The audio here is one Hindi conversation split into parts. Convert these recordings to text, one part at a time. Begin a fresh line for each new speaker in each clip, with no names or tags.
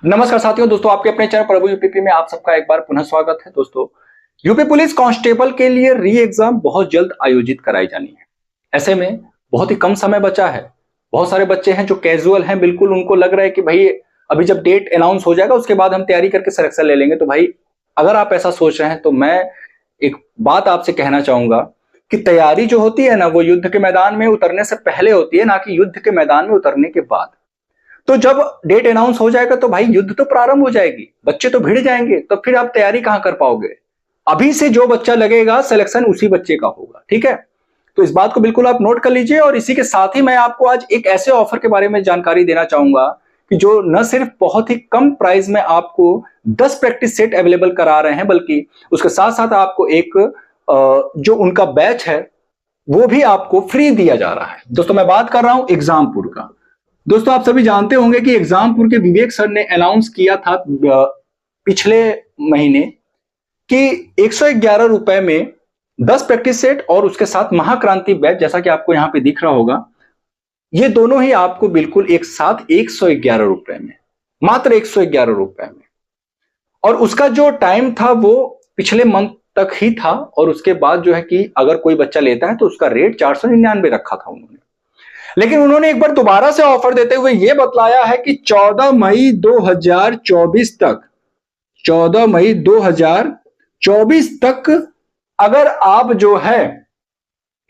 नमस्कार साथियों, दोस्तों आपके अपने चैनल प्रभु यूपीपी में आप सबका एक बार पुनः स्वागत है। दोस्तों, यूपी पुलिस कांस्टेबल के लिए री एग्जाम बहुत जल्द आयोजित कराई जानी है। ऐसे में बहुत ही कम समय बचा है। बहुत सारे बच्चे हैं जो कैजुअल हैं, बिल्कुल उनको लग रहा है कि भाई अभी जब डेट अनाउंस हो जाएगा उसके बाद हम तैयारी करके सिलेक्शन ले लेंगे। तो भाई अगर आप ऐसा सोच रहे हैं तो मैं एक बात आपसे कहना चाहूंगा कि तैयारी जो होती है ना, वो युद्ध के मैदान में उतरने से पहले होती है, ना कि युद्ध के मैदान में उतरने के बाद। तो जब डेट अनाउंस हो जाएगा तो भाई युद्ध तो प्रारंभ हो जाएगी, बच्चे तो भिड़ जाएंगे, तो फिर आप तैयारी कहां कर पाओगे। अभी से जो बच्चा लगेगा सिलेक्शन उसी बच्चे का होगा, ठीक है। तो इस बात को बिल्कुल आप नोट कर लीजिए। और इसी के साथ ही मैं आपको आज एक ऐसे ऑफर के बारे में जानकारी देना चाहूंगा कि जो न सिर्फ बहुत ही कम प्राइस में आपको 10 प्रैक्टिस सेट अवेलेबल करा रहे हैं, बल्कि उसके साथ साथ आपको एक जो उनका बैच है वो भी आपको फ्री दिया जा रहा है। दोस्तों, मैं बात कर रहा हूं एग्जामपुर का। दोस्तों, आप सभी जानते होंगे कि एग्जामपुर के विवेक सर ने अनाउंस किया था पिछले महीने कि 111 रुपए में 10 प्रैक्टिस सेट और उसके साथ महाक्रांति बैच, जैसा कि आपको यहां पे दिख रहा होगा, ये दोनों ही आपको बिल्कुल एक साथ 111 रुपए में, मात्र 111 रुपए में। और उसका जो टाइम था वो पिछले मंथ तक ही था, और उसके बाद जो है कि अगर कोई बच्चा लेता है तो उसका रेट 499 रखा था उन्होंने। लेकिन उन्होंने एक बार दोबारा से ऑफर देते हुए यह बतलाया है कि 14 मई 2024 तक, 14 मई 2024 तक अगर आप जो है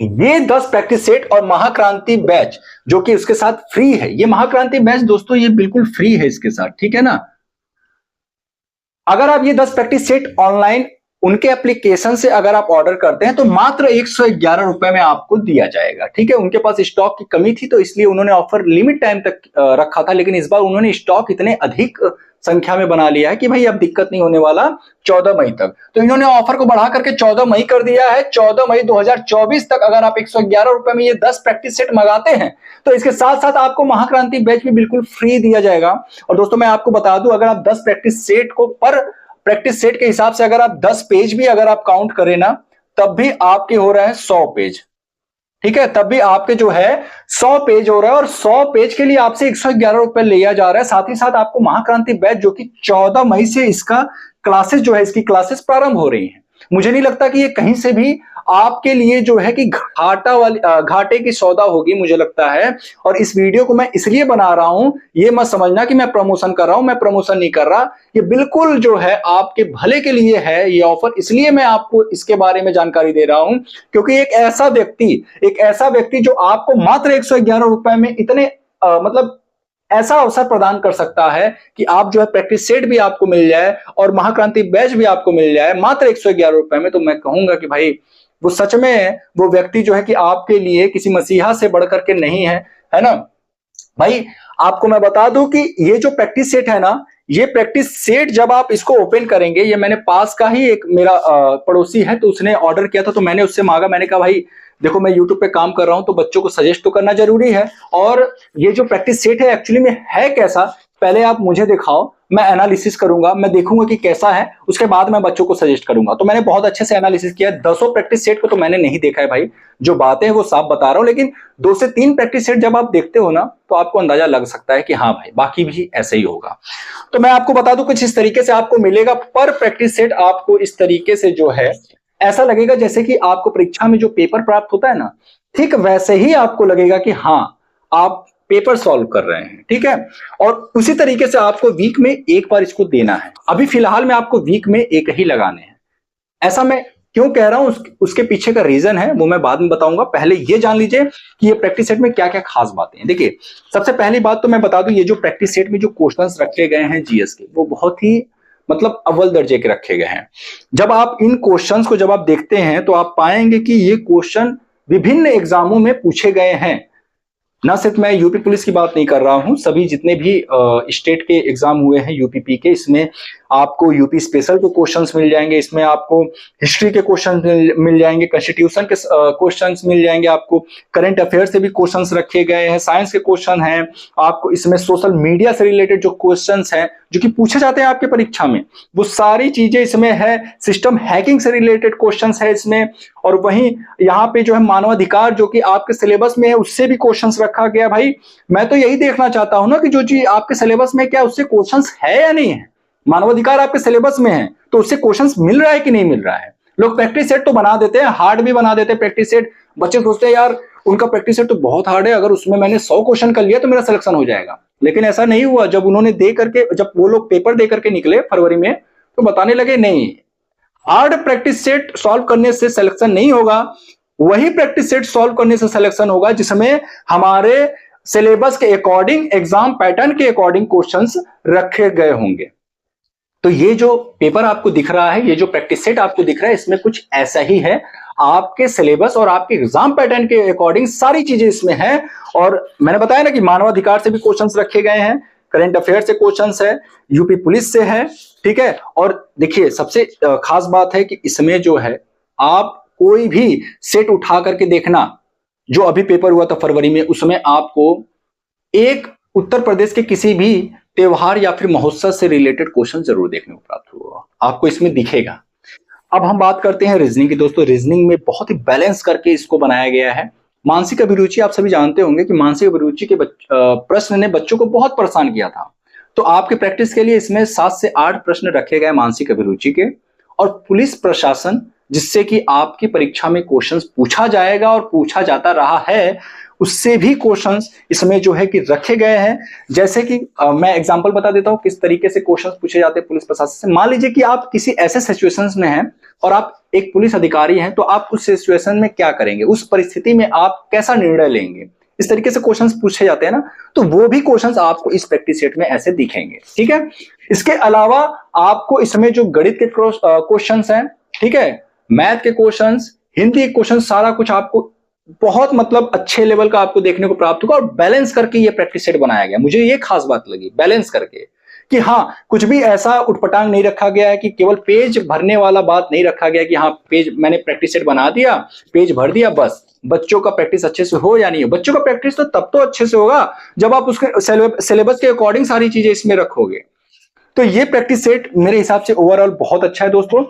ये 10 प्रैक्टिस सेट और महाक्रांति बैच जो कि उसके साथ फ्री है, ये महाक्रांति बैच दोस्तों ये बिल्कुल फ्री है इसके साथ, ठीक है ना। अगर आप ये 10 प्रैक्टिस सेट ऑनलाइन उनके एप्लीकेशन से अगर आप ऑर्डर करते हैं तो मात्र 111 रुपए में आपको दिया जाएगा, ठीक है। उनके पास स्टॉक की कमी थी तो इसलिए उन्होंने ऑफर लिमिट टाइम तक रखा था, लेकिन इस बार उन्होंने स्टॉक इतने अधिक संख्या में बना लिया है कि भाई अब दिक्कत नहीं होने वाला 14 मई तक। तो इन्होंने ऑफर को बढ़ा करके 14 मई कर दिया है। 14 मई 2024 तक अगर आप 111 रुपए में ये 10 प्रैक्टिस सेट मंगाते हैं तो इसके साथ साथ आपको महाक्रांति बैच भी बिल्कुल फ्री दिया जाएगा। और दोस्तों, मैं आपको बता दूं, अगर आप 10 प्रैक्टिस सेट को पर प्रैक्टिस सेट के हिसाब से अगर आप 10 पेज भी अगर आप काउंट करें ना, तब भी आपके हो रहे हैं 100 पेज, ठीक है। तब भी आपके जो है 100 पेज हो रहा है, और 100 पेज के लिए आपसे 111 रुपए लिया जा रहा है। साथ ही साथ आपको महाक्रांति बैच जो कि 14 मई से इसका क्लासेस जो है, इसकी क्लासेस प्रारंभ हो रही हैं। मुझे नहीं लगता कि ये कहीं से भी आपके लिए जो है कि घाटे की सौदा होगी, मुझे लगता है। और इस वीडियो को मैं इसलिए बना रहा हूं, ये मत समझना कि मैं प्रमोशन कर रहा हूं, मैं प्रमोशन नहीं कर रहा। ये बिल्कुल जो है आपके भले के लिए है ये ऑफर, इसलिए मैं आपको इसके बारे में जानकारी दे रहा हूं, क्योंकि एक ऐसा व्यक्ति जो आपको मात्र 111 रुपए में इतने मतलब ऐसा अवसर प्रदान कर सकता है कि आप जो है प्रैक्टिस सेट भी आपको मिल जाए और महाक्रांति बैच भी आपको मिल जाए मात्र 111 रुपए में। तो मैं कहूंगा कि भाई वो सच में वो व्यक्ति जो है कि आपके लिए किसी मसीहा से बढ़कर के नहीं है, है ना भाई। आपको मैं बता दूं कि ये जो प्रैक्टिस सेट है ना, ये प्रैक्टिस सेट जब आप इसको ओपन करेंगे, ये मैंने पास का ही एक मेरा पड़ोसी है, तो उसने ऑर्डर किया था, तो मैंने उससे मांगा, मैंने कहा भाई देखो मैं यूट्यूब पे काम कर रहा हूं तो बच्चों को सजेस्ट तो करना जरूरी है, और ये जो प्रैक्टिस सेट है एक्चुअली में है कैसा, पहले आप मुझे दिखाओ, मैं एनालिसिस करूंगा, मैं देखूंगा कि कैसा है, उसके बाद मैं बच्चों को सजेस्ट करूंगा। तो मैंने बहुत अच्छे से एनालिसिस किया। 200 प्रैक्टिस सेट को तो मैंने नहीं देखा है भाई, जो बातें हैं वो साफ बता रहा हूं, लेकिन 2 से 3 प्रैक्टिस सेट जब आप देखते हो ना तो आपको अंदाजा लग सकता है कि हाँ भाई बाकी भी ऐसे ही होगा। तो मैं आपको बता दूं कुछ इस तरीके से आपको मिलेगा। पर प्रैक्टिस सेट आपको इस तरीके से जो है ऐसा लगेगा जैसे कि आपको परीक्षा में जो पेपर प्राप्त होता है ना, ठीक वैसे ही आपको लगेगा कि हाँ आप पेपर सॉल्व कर रहे हैं, ठीक है। और उसी तरीके से आपको वीक में एक बार इसको देना है। अभी फिलहाल में आपको वीक में एक ही लगाने हैं। ऐसा मैं क्यों कह रहा हूं, उसके पीछे का रीजन है वो मैं बाद में बताऊंगा। पहले ये जान लीजिए कि ये प्रैक्टिस सेट में क्या क्या खास बातें हैं। देखिए, सबसे पहली बात तो मैं बता दूं, ये जो प्रैक्टिस सेट में जो क्वेश्चंस रखे गए हैं जीएस के, वो बहुत ही मतलब अव्वल दर्जे के रखे गए हैं। जब आप इन क्वेश्चंस को जब आप देखते हैं तो आप पाएंगे कि ये क्वेश्चन विभिन्न एग्जामों में पूछे गए हैं। ना सिर्फ मैं यूपी पुलिस की बात नहीं कर रहा हूं, सभी जितने भी स्टेट के एग्जाम हुए हैं यूपीपी के, इसमें आपको यूपी स्पेशल के क्वेश्चंस मिल जाएंगे, इसमें आपको हिस्ट्री के क्वेश्चंस मिल जाएंगे, कॉन्स्टिट्यूशन के क्वेश्चंस मिल जाएंगे, आपको करंट अफेयर से भी क्वेश्चंस रखे गए हैं, साइंस के क्वेश्चन हैं, आपको इसमें सोशल मीडिया से रिलेटेड जो क्वेश्चंस हैं जो कि पूछे जाते हैं आपके परीक्षा में, वो सारी चीजें इसमें है। सिस्टम हैकिंग से रिलेटेड क्वेश्चंस है इसमें, और वहीं यहाँ पे जो है मानवाधिकार जो कि आपके सिलेबस में है उससे भी क्वेश्चंस रखा गया। भाई मैं तो यही देखना चाहता हूं ना कि जो चीज आपके सिलेबस में क्या उससे क्वेश्चंस है या नहीं है। मानवाधिकार आपके सिलेबस में है तो उससे क्वेश्चंस मिल रहा है कि नहीं मिल रहा है। लोग प्रैक्टिस सेट तो बना देते हैं, हार्ड भी बना देते हैं प्रैक्टिस सेट। बच्चे सोचते हैं यार उनका प्रैक्टिस सेट तो बहुत हार्ड है, अगर उसमें मैंने 100 क्वेश्चन कर लिया तो मेरा सिलेक्शन हो जाएगा। लेकिन ऐसा नहीं हुआ। जब उन्होंने दे करके, जब वो लोग पेपर दे करके निकले फरवरी में, तो बताने लगे नहीं, हार्ड प्रैक्टिस सेट सॉल्व करने से सिलेक्शन नहीं होगा, वही प्रैक्टिस सेट सॉल्व करने से सिलेक्शन होगा जिसमें हमारे सिलेबस के अकॉर्डिंग, एग्जाम पैटर्न के अकॉर्डिंग क्वेश्चंस रखे गए होंगे। तो ये जो पेपर आपको दिख रहा है, ये जो प्रैक्टिस सेट आपको दिख रहा है, इसमें कुछ ऐसा ही है। आपके सिलेबस और आपके एग्जाम पैटर्न के अकॉर्डिंग सारी चीजें इसमें हैं। और मैंने बताया ना कि मानवाधिकार से भी क्वेश्चंस रखे गए हैं, करंट अफेयर से क्वेश्चंस है, यूपी पुलिस से है, ठीक है। और देखिए सबसे खास बात है कि इसमें जो है आप कोई भी सेट उठा करके देखना, जो अभी पेपर हुआ था फरवरी में, उसमें आपको एक उत्तर प्रदेश के किसी भी त्योहार या फिर महोत्सव से रिलेटेड क्वेश्चन जरूर देखने को प्राप्त होगा, आपको इसमें दिखेगा। अब हम बात करते हैं रीजनिंग की। दोस्तों रीजनिंग में बहुत ही बैलेंस करके इसको बनाया गया है। मानसिक अभिरुचि, आप सभी जानते होंगे कि मानसिक अभिरुचि के प्रश्न ने बच्चों को बहुत परेशान किया था। तो आपके प्रैक्टिस के लिए इसमें 7 से 8 प्रश्न रखे गए मानसिक अभिरुचि के। और पुलिस प्रशासन, जिससे कि आपकी परीक्षा में क्वेश्चंस पूछा जाएगा और पूछा जाता रहा है, उससे भी क्वेश्चंस इसमें जो है कि रखे गए हैं। जैसे कि मैं एग्जांपल बता देता हूं किस तरीके से क्वेश्चंस पूछे जाते हैं पुलिस प्रशासन से। मान लीजिए कि आप किसी ऐसे सिचुएशंस में हैं और आप एक पुलिस अधिकारी हैं, तो आप उस सिचुएशन में क्या करेंगे, उस परिस्थिति में आप कैसा निर्णय लेंगे, इस तरीके से क्वेश्चंस पूछे जाते हैं ना। तो वो भी क्वेश्चंस आपको इस प्रैक्टिस सेट में ऐसे दिखेंगे, ठीक है। इसके अलावा आपको इसमें जो गणित के क्वेश्चंस हैं, ठीक है, मैथ के क्वेश्चंस, हिंदी के क्वेश्चन, सारा कुछ आपको बहुत मतलब अच्छे लेवल का आपको देखने को प्राप्त होगा। और बैलेंस करके ये प्रैक्टिस सेट बनाया गया, मुझे ये खास बात लगी बैलेंस करके, कि हाँ कुछ भी ऐसा उटपटांग नहीं रखा गया है कि केवल पेज भरने वाला बात नहीं रखा गया कि हाँ पेज मैंने प्रैक्टिस सेट बना दिया, पेज भर दिया, बस बच्चों का प्रैक्टिस अच्छे से हो या नहीं हो। बच्चों का प्रैक्टिस तो तब तो अच्छे से होगा जब आप उसके सिलेबस के अकॉर्डिंग सारी चीजें इसमें रखोगे। तो ये प्रैक्टिस सेट मेरे हिसाब से ओवरऑल बहुत अच्छा है दोस्तों।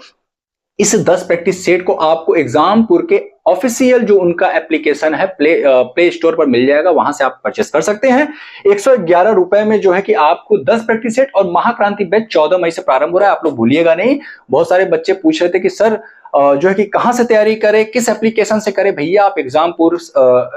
इस 10 प्रैक्टिस सेट को आपको एग्जामपुर के ऑफिशियल जो उनका एप्लीकेशन है प्ले स्टोर पर मिल जाएगा, वहां से आप परचेस कर सकते हैं। 111 रुपए में जो है कि आपको 10 प्रैक्टिस सेट। और महाक्रांति बैच 14 मई से प्रारंभ हो रहा है, आप लोग भूलिएगा नहीं। बहुत सारे बच्चे पूछ रहे थे कि सर जो है कि कहां से तैयारी करें, किस एप्लीकेशन से करें। भैया आप एग्जामपुर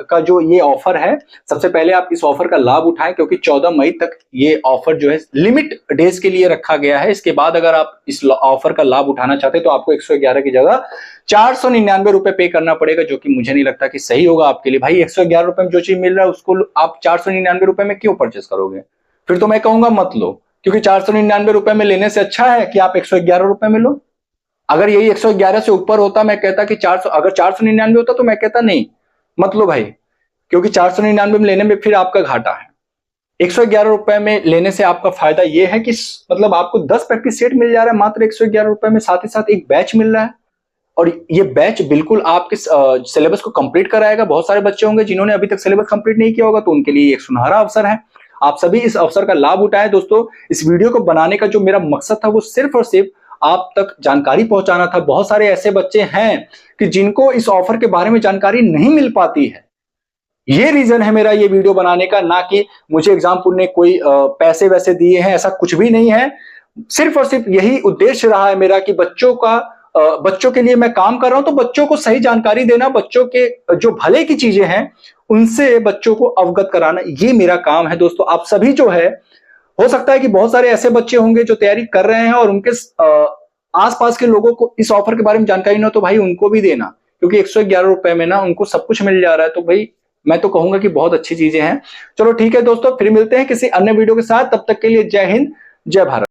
का जो ये ऑफर है, सबसे पहले आप इस ऑफर का लाभ उठाएं, क्योंकि 14 मई तक ये ऑफर जो है लिमिट डेज के लिए रखा गया है। इसके बाद अगर आप इस ऑफर का लाभ उठाना चाहते हैं तो आपको 111 की जगह 499 रुपए पे करना पड़ेगा, जो कि मुझे नहीं लगता कि सही होगा आपके लिए। भाई 111 रुपए में जो चीज मिल रहा है उसको आप 499 रुपए में क्यों परचेस करोगे। फिर तो मैं कहूंगा मत लो, क्योंकि 499 रुपए में लेने से अच्छा है कि आप 111 रुपए में लो। अगर यही 111 से ऊपर होता, मैं कहता कि 400, अगर 499 होता तो मैं कहता नहीं मत लो भाई, क्योंकि 499 में लेने में फिर आपका घाटा है। 111 रुपए में लेने से आपका फायदा यह है कि मतलब आपको 10 प्रैक्टिस सेट मिल जा रहा है मात्र 111 रुपए में, साथ ही साथ एक बैच मिल रहा है। और ये बैच बिल्कुल आपके सिलेबस को कंप्लीट कराएगा। बहुत सारे बच्चे होंगे जिन्होंने अभी तक सिलेबस कंप्लीट नहीं किया होगा, तो उनके लिए एक सुनहरा अवसर है। आप सभी इस अवसर का लाभ उठाएं दोस्तों। इस वीडियो को बनाने का जो मेरा मकसद था वो सिर्फ और सिर्फ आप तक जानकारी पहुंचाना था। बहुत सारे ऐसे बच्चे हैं कि जिनको इस ऑफर के बारे में जानकारी नहीं मिल पाती है। ये रीजन है मेरा ये वीडियो बनाने का, ना कि मुझे एग्जामपुर ने कोई पैसे वैसे दिए हैं, ऐसा कुछ भी नहीं है। सिर्फ और सिर्फ यही उद्देश्य रहा है मेरा कि बच्चों के लिए मैं काम कर रहा हूं, तो बच्चों को सही जानकारी देना, बच्चों के जो भले की चीजें हैं उनसे बच्चों को अवगत कराना, ये मेरा काम है दोस्तों। आप सभी जो है, हो सकता है कि बहुत सारे ऐसे बच्चे होंगे जो तैयारी कर रहे हैं और उनके आसपास के लोगों को इस ऑफर के बारे में जानकारी ना, तो भाई उनको भी देना, क्योंकि 111 रुपए में ना उनको सब कुछ मिल जा रहा है। तो भाई मैं तो कहूंगा कि बहुत अच्छी चीजें हैं। चलो ठीक है दोस्तों, फिर मिलते हैं किसी अन्य वीडियो के साथ। तब तक के लिए जय हिंद, जय भारत।